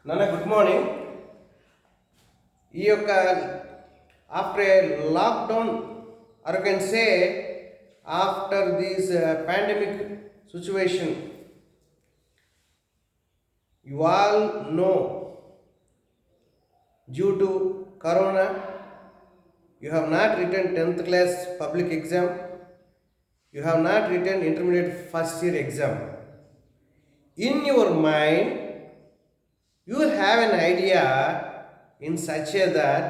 Nana, good morning. ఈ యొక్క after a lockdown, or you can say after this pandemic situation, you all know due to corona, you have not written 10th class public exam, you have not written intermediate first year exam. In your mind, you will have an idea in such a that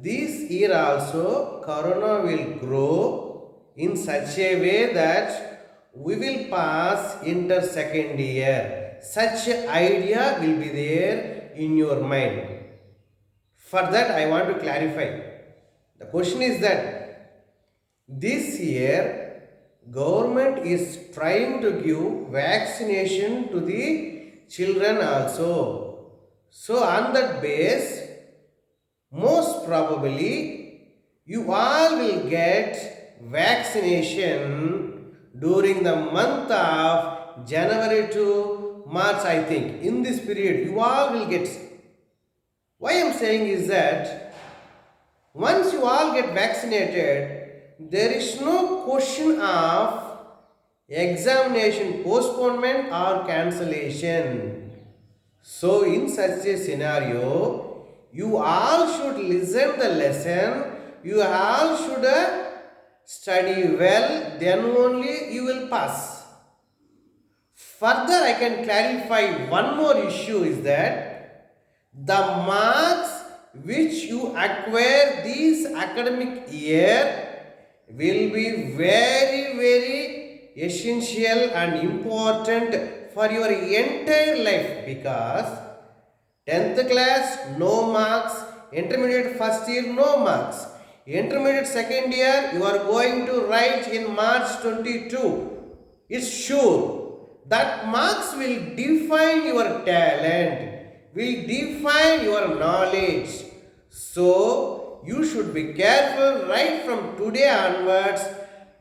this year also corona will grow in such a way that we will pass inter second year. Such idea will be there in your mind. For that I want to clarify. The question is that this year government is trying to give vaccination to the children also. So on that base, most probably you all will get vaccination during the month of January to March. I think in this period you all will get. Why I am saying is that once you all get vaccinated, there is no question of examination postponement or cancellation. So in such a scenario, you all should listen the lesson, you all should study well, then only you will pass. Further, I can clarify one more issue is that the marks which you acquire this academic year will be very essential and important for your entire life, because 10th class no marks, intermediate first year no marks, intermediate second year you are going to write in March 22. It's sure that marks will define your talent, will define your knowledge. So you should be careful right from today onwards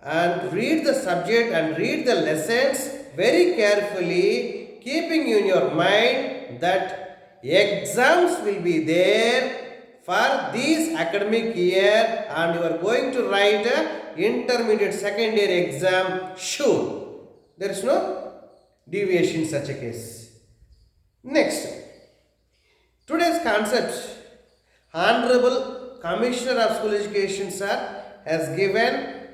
and read the subject and read the lessons very carefully, keeping in your mind that exams will be there for this academic year and you are going to write a intermediate second year exam sure. There is no deviation in such a case. Next, today's concept, Honorable Commissioner of School Education sir has given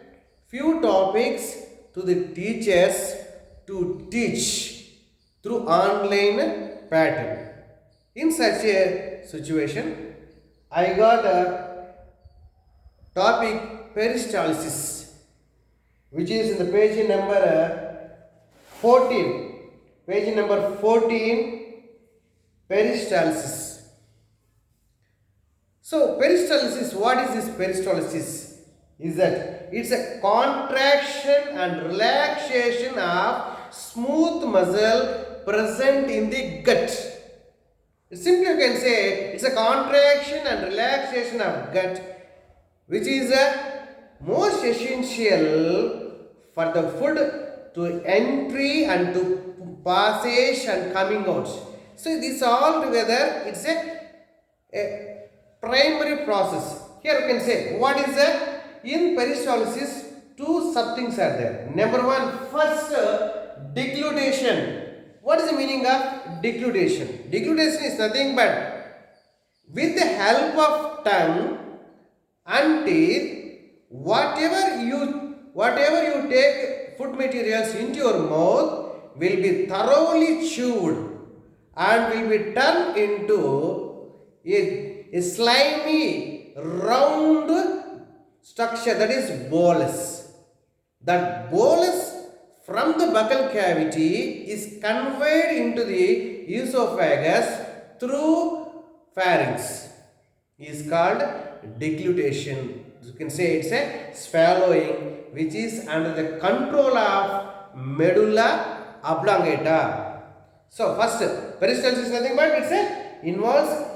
few topics to the teachers to teach through online pattern. In such a situation, I got a topic peristalsis, which is in the page number 14. Page number 14, peristalsis. So peristalsis, what is this peristalsis? Is that it's a contraction and relaxation of smooth muscle present in the gut. Simply you can say it's a contraction and relaxation of gut, which is most essential for the food to entry and to passage and coming out. So this all together it's a primary process. Here you can say what is in peristalsis, two sub things are there. Number one, first deglutition. What is the meaning of deglutition? Deglutition is nothing but with the help of tongue and teeth, whatever you take food materials into your mouth will be thoroughly chewed and will be turned into a slimy round structure, that is bolus. That bolus from the buccal cavity is conveyed into the esophagus through pharynx, is called deglutition. You can say it's a swallowing which is under the control of medulla oblongata. So first, peristalsis is nothing but involves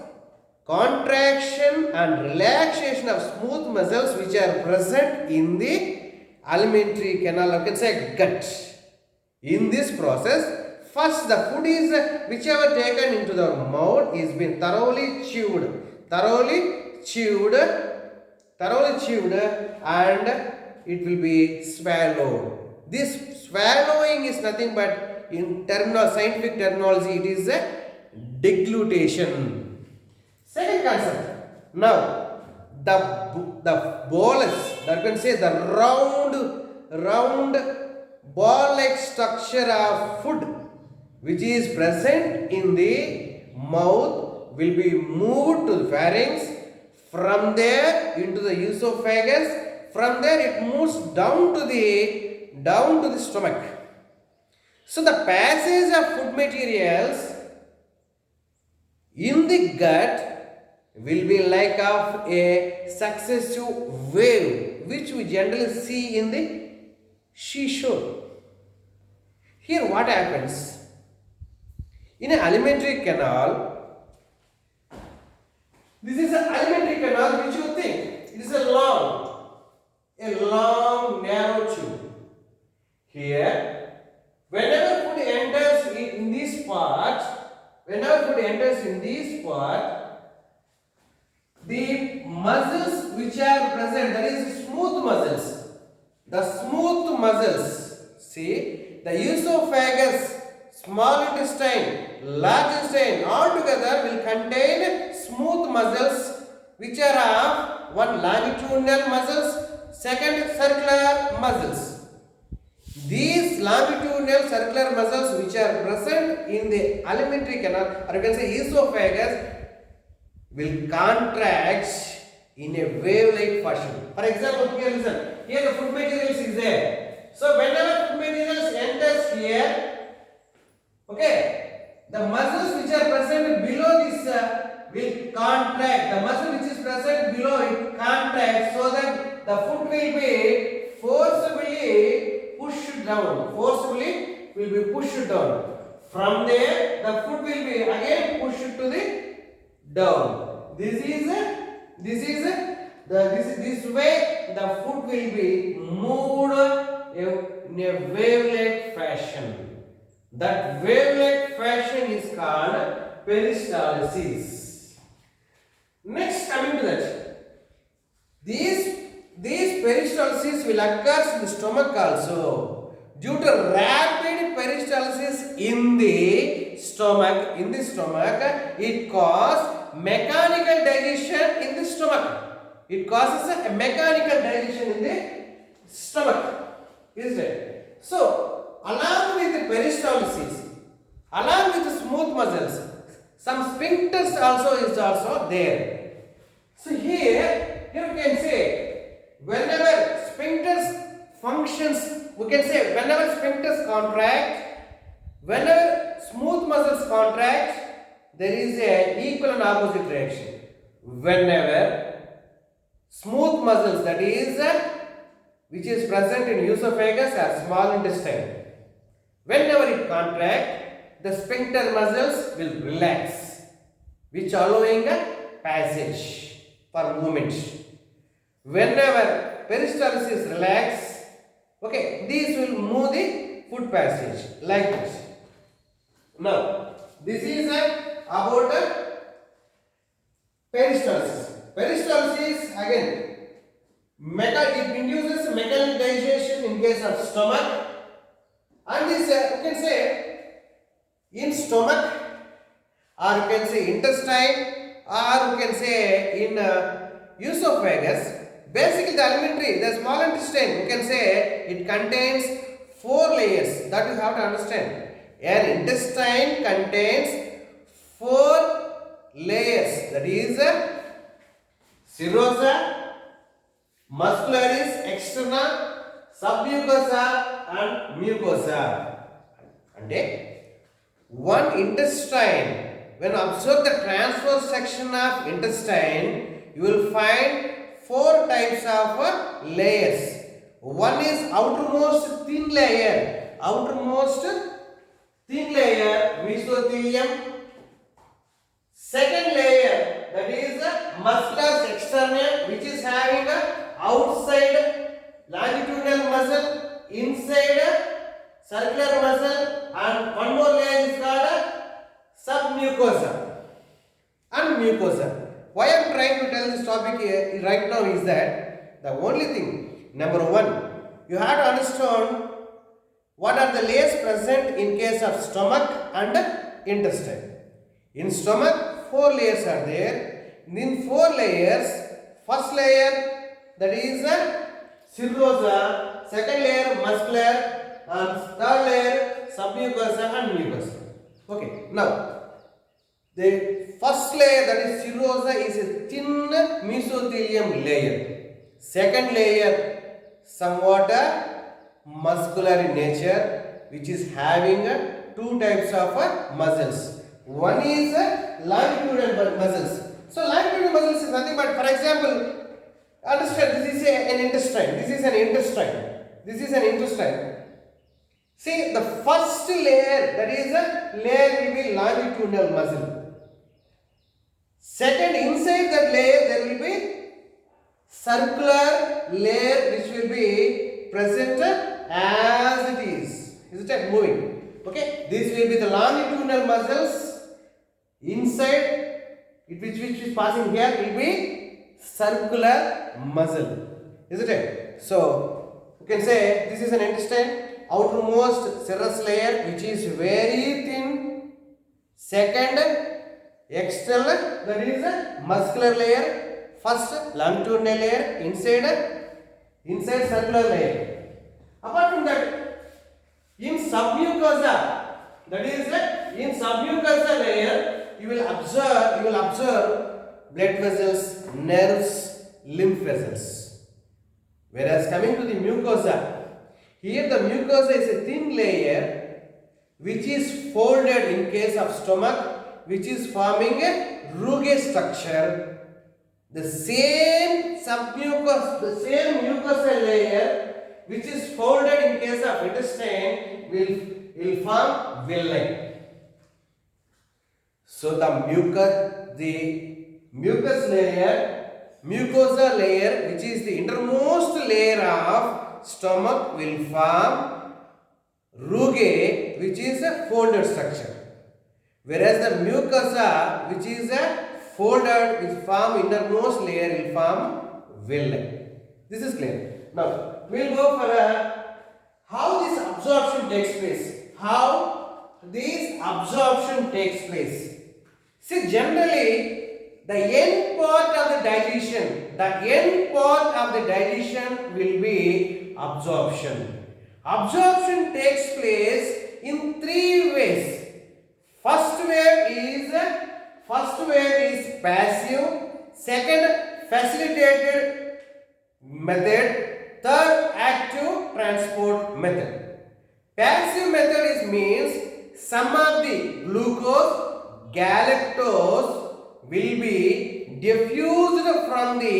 contraction and relaxation of smooth muscles which are present in the alimentary canal, you can say gut. In this process, first the food is whichever taken into the mouth is been thoroughly chewed, and it will be swallowed. This swallowing is nothing but in scientific terminology it is a deglutition. Second concept. Now the bolus, that can say the round ball-like structure of food which is present in the mouth will be moved to the pharynx, from there into the esophagus, from there it moves down to the stomach. So the passage of food materials in the gut will be like of a successive wave which we generally see in the seashore. Here what happens? In an alimentary canal, this is an alimentary canal which you think it is a long narrow tube. Here, whenever food enters in this part, the muscles which are present, that is smooth muscles, see, the esophagus, small intestine, large intestine, all together will contain smooth muscles which are of one longitudinal muscles, second circular muscles. These longitudinal circular muscles which are present in the alimentary canal, or you can say esophagus, will contract in a wave-like fashion. For example, here listen, here the food materials is there. So whenever food materials enters here, okay, the muscles which are present below this will contract. The muscle which is present below it contracts, so that the food will be forcibly pushed down. From there, the food will be again pushed to the down. This way the food will be moved in a wave-like fashion. That wave-like fashion is called peristalsis. Next, coming to that, these peristalsis will occur in the stomach also. Due to rapid peristalsis in the stomach, it causes mechanical digestion in the stomach. It causes a mechanical digestion in the stomach, isn't it? So, along with the peristalsis, along with the smooth muscles, some sphincters is also there. So here you can say, whenever sphincters functions, we can say whenever sphincters contract, whenever smooth muscles contract, there is a equal and opposite reaction. Whenever smooth muscles, that is which is present in esophagus or small intestine, whenever it contract, the sphincter muscles will relax, which allowing a passage for movement. Whenever peristalsis relax, okay, these will move the food passage like this. Now, this is about peristalsis. Peristalsis again, it induces mechanical digestion in case of stomach, and this you can say in stomach, or you can say intestine, or you can say in esophagus. Basically, the alimentary, the small intestine, you can say it contains 4 layers. That you have to understand. An intestine contains 4 layers. That is serosa, muscularis externa, submucosa, and mucosa. And one intestine, when observe the transverse section of intestine, you will find 4 types of layers. One is outermost thin layer, mesothelium. Second layer, that is musculus externa, which is having a outside longitudinal muscle, inside circular muscle, and one more layer is called submucosa and mucosa. Why I am trying to tell this topic here, right now is that the only thing, number one, you have to understand what are the layers present in case of stomach and intestine. In stomach, 4 layers are there. In 4 layers, first layer, that is serosa, second layer muscular, and third layer submucosa and mucosa. Okay, now the first layer, that is serosa, is a thin mesothelium layer. Second layer, somewhat muscular in nature, which is having 2 types of muscles. One is longitudinal muscles. So longitudinal muscles is nothing but, for example, understand this is an intestine. This is an intestine. This is an intestine. See, the first layer, that is a layer will be longitudinal muscle. Second, inside that layer there will be circular layer which will be present as it is. Is it moving? Okay, this will be the longitudinal muscles. Inside it which is passing here will be circular muscle. Isn't it? So you can say this is an intestine, outermost serous layer which is very thin. Second, external, that is a muscular layer. First longitudinal layer, inside circular layer. Apart from that, in submucosa, that is in submucosa layer, you will observe blood vessels, nerves, lymph vessels. Whereas coming to the mucosa, here the mucosa is a thin layer which is folded in case of stomach, which is forming a rugae structure. The same submucous, the same mucosa layer which is folded in case of intestine will form villi. So the mucous layer, mucosa layer, which is the innermost layer of stomach, will form rugae, which is a folded structure. Whereas the mucosa, which is a folded, which form innermost layer, will form villi. This is clear. Now we will go for how this absorption takes place. How this absorption takes place. See, generally the end part of the digestion, will be absorption. Absorption takes place in 3 ways. First wave is passive, second facilitated method, third active transport method. Passive method means some of the glucose, galactose will be diffused from the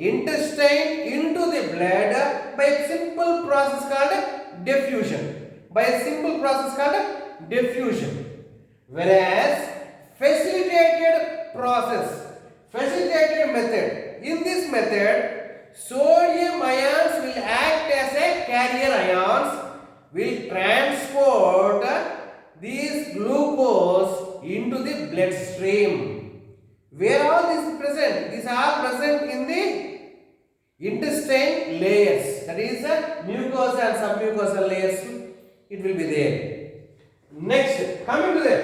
intestine into the blood by a simple process called diffusion. Whereas facilitated method, in this method, sodium ions will act as a carrier ions, will transport these glucose into the bloodstream. Where all this is present? These are present in the intestine layers. That is mucosa and submucosal layers. It will be there. Next, coming to the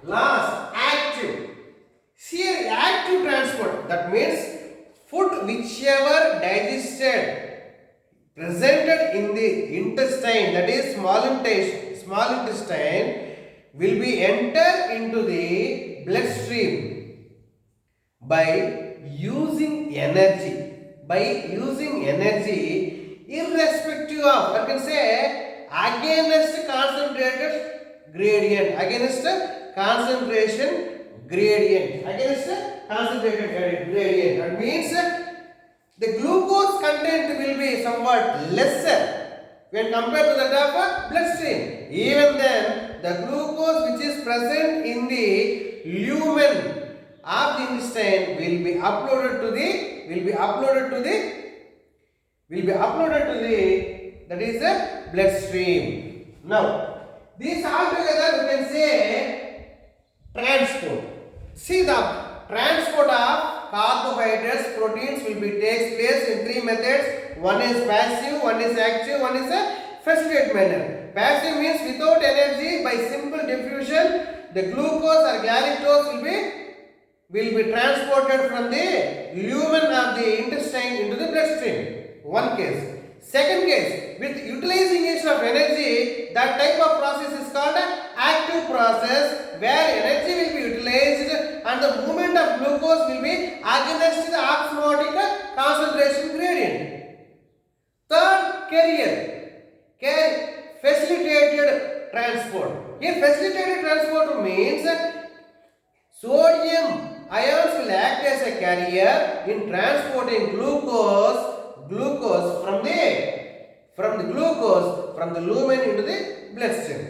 last, active. See, active transport. That means food whichever digested, presented in the intestine, that is small intestine, will be entered into the bloodstream by using energy. Irrespective of, I can say, against concentration gradient. That means the glucose content will be somewhat lesser when compared to that of bloodstream. Even then, the glucose which is present in the lumen of the intestine will be uploaded to the that is the bloodstream. Now, these all together we can say transport. See, the transport of carbohydrates, proteins will be takes place in three methods. One is passive, one is active, one is a facilitate manner. Passive means without energy, by simple diffusion, the glucose or galactose will be transported from the lumen of the intestine into the bloodstream. One case. Second case, with utilization of energy, that type of process is called an active process, where energy will be utilized and the movement of glucose will be against the osmotic concentration gradient. Third, facilitated transport. Here, facilitated transport means sodium ions will act as a carrier in transporting glucose from the lumen into the bloodstream.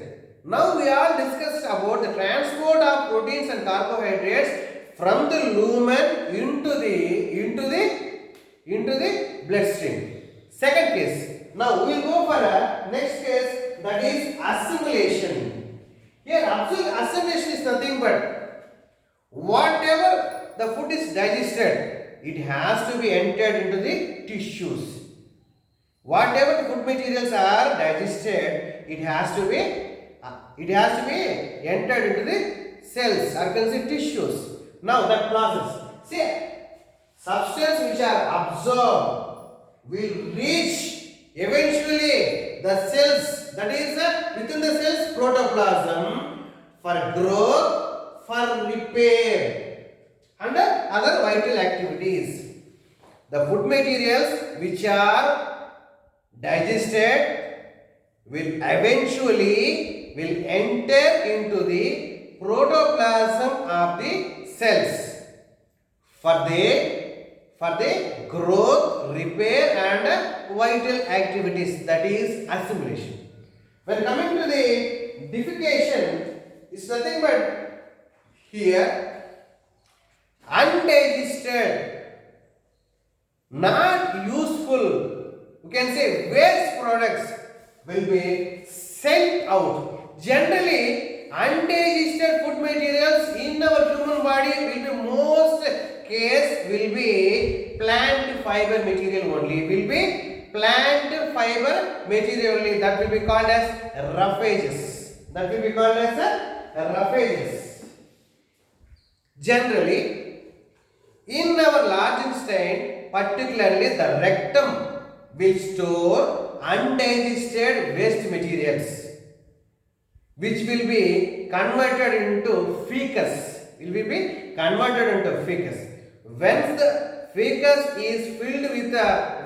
Now we all discussed about the transport of proteins and carbohydrates from the lumen into the bloodstream. Second case. Now we will go for a next case, that is assimilation. Here assimilation is nothing but whatever the food is digested, it has to be entered into the tissues. Whatever the food materials are digested, it has to be entered into the cells or considered tissues. Now that process, see, substance which are absorbed will reach eventually the cells, that is within the cells protoplasm, for growth, for repair and other vital activities. The food materials which are digested will eventually enter into the protoplasm of the cells for the growth, repair and vital activities, that is assimilation. When coming to the defecation, it's nothing but here undigested, not useful, you can say waste products will be sent out. Generally, undigested food materials in our human body will be most case will be plant fiber material only. Will be plant fiber material only. That will be called as roughages. That will be called as roughages. Generally, in our large intestine, particularly the rectum, will store undigested waste materials which will be converted into fecus. When the fecus is filled with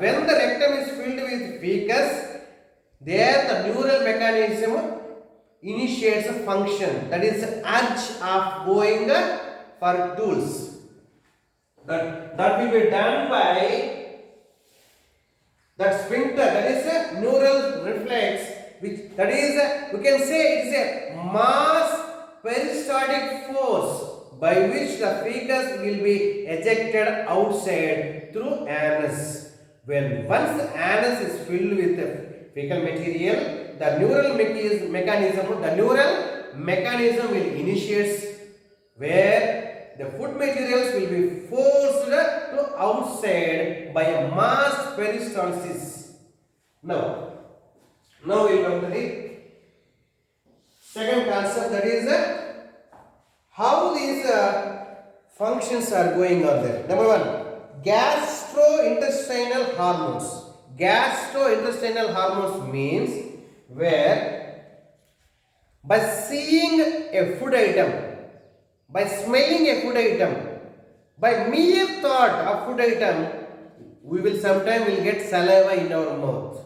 when the rectum is filled with fecus, there the neural mechanism initiates a function, that is urge of going for tools. That will be done by that sphincter, that is a neural reflex, which that is we can say it is a mass peristaltic force by which the fecus will be ejected outside through anus. When once the anus is filled with the fecal material, the neural mechanism will initiate where the food materials will be forced to outside by a mass peristalsis. Now we will come to the second concept, that is how these functions are going on there. Number one, gastrointestinal hormones. Gastrointestinal hormones means where by seeing a food item, by smelling a food item, by mere thought of food item, we will sometime get saliva in our mouth.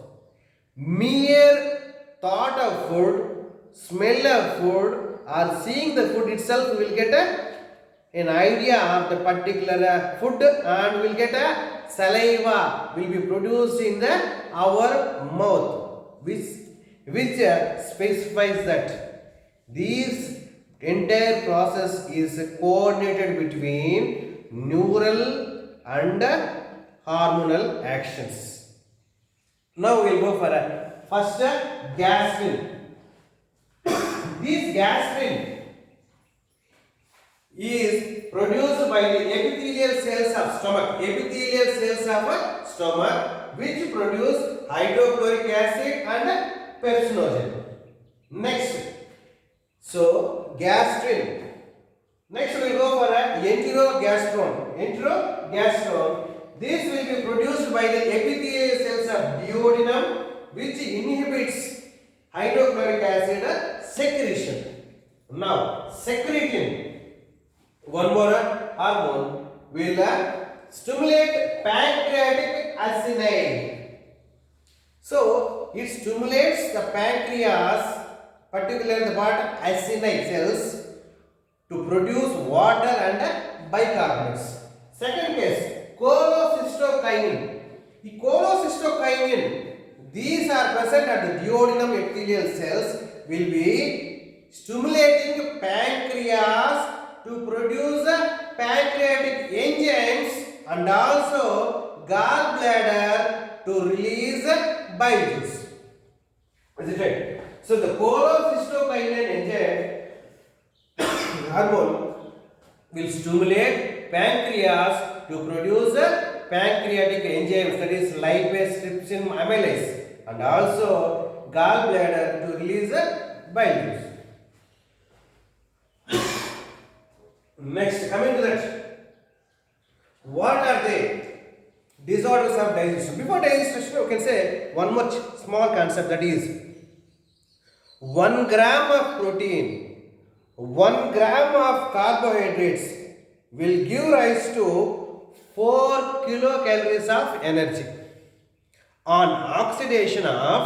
Mere thought of food, smell of food, or seeing the food itself, we will get an idea of the particular food and will get a saliva will be produced in our mouth, which specifies that this entire process is coordinated between neural and hormonal actions. Now we will go for first gastrin. this gastrin is produced by the epithelial cells of stomach. Epithelial cells of stomach, which produce hydrochloric acid and pepsinogen. Next, so gastrin. Next we will go for a enterogastrone. Enterogastrone. This will be produced by the epithelial cells of duodenum, which inhibits hydrochloric acid secretion. Now, secretin, one more hormone, will stimulate pancreatic acinine. So, it stimulates the pancreas, particularly the part acinine cells, to produce water and bicarbonates. Second case, cholecystokinin. The cholecystokinin, these are present at the duodenum epithelial cells, will be stimulating pancreas to produce pancreatic enzymes and also gallbladder to release bile juice. Is it right? So the cholecystokinin enzyme hormone will stimulate pancreas to produce pancreatic enzymes, that is lipase, trypsin, amylase, and also gallbladder to release bile juice. Next, coming to that, what are the disorders of digestion? Before digestion, we can say one more small concept, that is 1 gram of protein, 1 gram of carbohydrates will give rise to 4 kilocalories of energy. On oxidation of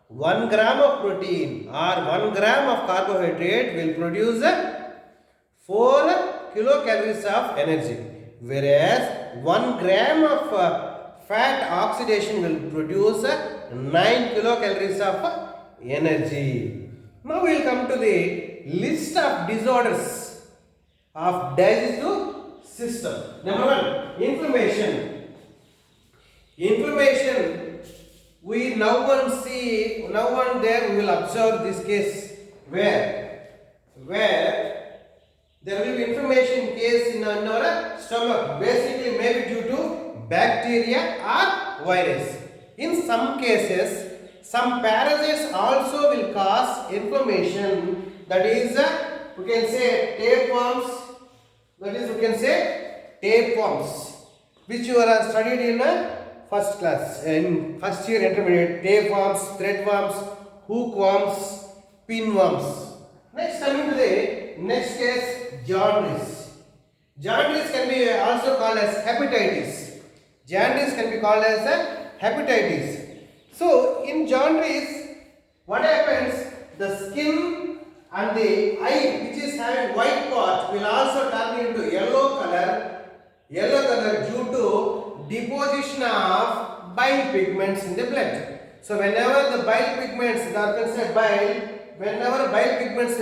1 gram of protein or 1 gram of carbohydrate will produce 4 kilocalories of energy, whereas 1 gram of fat oxidation will produce 9 kilocalories of energy. Now we will come to the list of disorders of digestive system. Number 1, inflammation. Inflammation, we now and there we will observe this case where there will be inflammation case in our stomach, basically maybe due to bacteria or virus. In some cases, some parasites also will cause inflammation, that is we can say tapeworms, which you are studied in first class, in first year intermediate, tapeworms, threadworms, hookworms, pinworms. Next, coming to the next case, jaundice. Jaundice can be also called as hepatitis. Jaundice can be called as hepatitis. So, in jaundice, what happens? The skin and the eye, which is having white part, will also turn into yellow color due to deposition of bile pigments in the blood. So, whenever the bile pigments, whenever bile pigments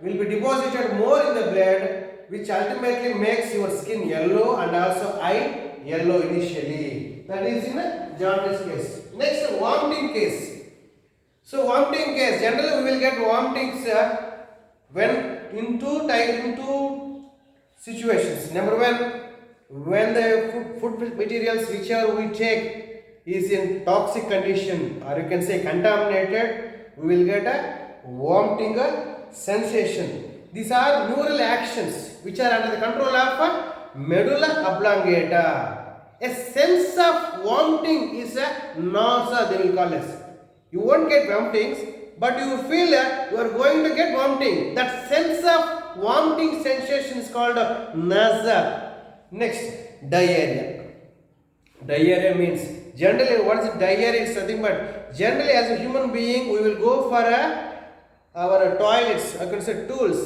will be deposited more in the blood, which ultimately makes your skin yellow and also eye yellow initially. That is in a jaundice case. Next, vomiting case. So, vomiting case, generally we will get vomitings when in two situations. Number 1, when the food materials whichever we take is in toxic condition, or you can say contaminated, we will get a vomiting sensation. These are neural actions which are under the control of medulla oblongata. A sense of vomiting is a nausea, they will call us. You won't get vomitings, but you feel you are going to get vomiting. That sense of vomiting sensation is called nausea. Next, diarrhea. Diarrhea means, generally what is diarrhea is nothing but, generally as a human being we will go for our toilets, I can say tools,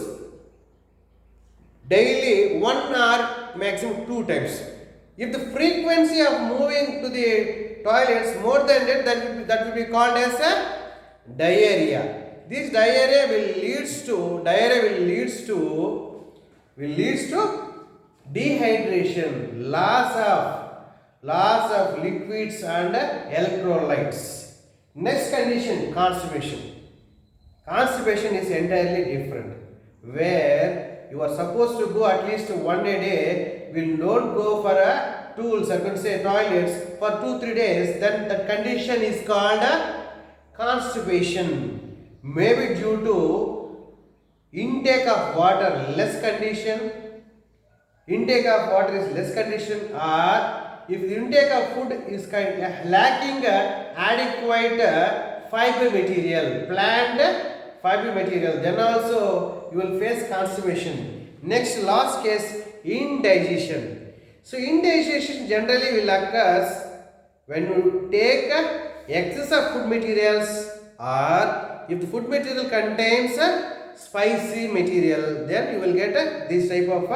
daily 1 hour, maximum 2 times. If the frequency of moving to the toilets more than that will be called as a diarrhea. This diarrhea will leads to dehydration, loss of liquids and electrolytes. Next condition, constipation. Constipation is entirely different, where you are supposed to go at least one a day. Will don't go for a tools, I could say toilets for 2-3 days. Then the condition is called a constipation. Maybe due to intake of water less condition. Intake of water is less condition, or if the intake of food is lacking adequate fiber material, plant fiber material, then also you will face constipation. Next, last case, indigestion. So indigestion generally will occur when you take excess of food materials, or if the food material contains spicy material, then you will get this type of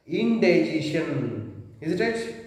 indigestion. Is it right?